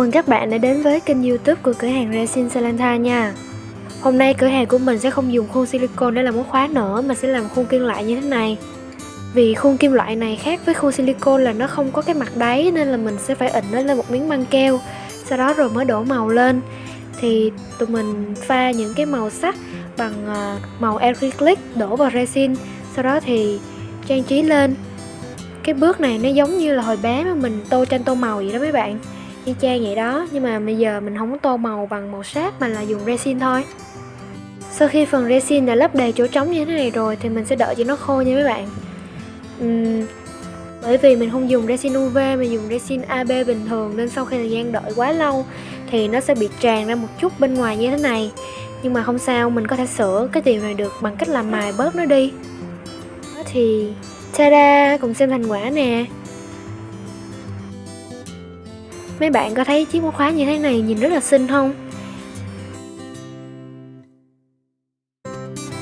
mừng các bạn đã đến với kênh YouTube của cửa hàng Resin Salanta nha. Hôm nay cửa hàng của mình sẽ không dùng khuôn silicone để làm móc khóa nữa mà sẽ làm khuôn kim loại như thế này. Vì khuôn kim loại này khác với khuôn silicone là nó không có cái mặt đáy nên là mình sẽ phải ịnh nó lên một miếng băng keo, sau đó rồi mới đổ màu lên. Thì tụi mình pha những cái màu sắc bằng màu acrylic đổ vào resin, sau đó thì trang trí lên. Cái bước này nó giống như là hồi bé mà mình tô tranh tô màu vậy đó mấy bạn, y chang vậy đó, nhưng mà bây giờ mình không có tô màu bằng màu sáp mà là dùng resin thôi. Sau khi phần resin đã lấp đầy chỗ trống như thế này rồi thì mình sẽ đợi cho nó khô nha mấy bạn. Bởi vì mình không dùng resin UV mà dùng resin AB bình thường nên sau khi thời gian đợi quá lâu thì nó sẽ bị tràn ra một chút bên ngoài như thế này. Nhưng mà không sao, mình có thể sửa cái điều này được bằng cách làm mài bớt nó đi. Đó thì ta-da, cùng xem thành quả nè. Mấy bạn có thấy chiếc móc khóa như thế này nhìn rất là xinh không?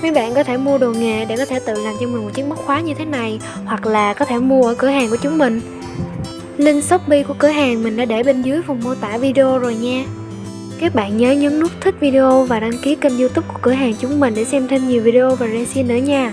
Mấy bạn có thể mua đồ nghề để có thể tự làm cho mình một chiếc móc khóa như thế này, hoặc là có thể mua ở cửa hàng của chúng mình. Link Shopee của cửa hàng mình đã để bên dưới phần mô tả video rồi nha. Các bạn nhớ nhấn nút thích video và đăng ký kênh YouTube của cửa hàng chúng mình để xem thêm nhiều video về resin nữa nha.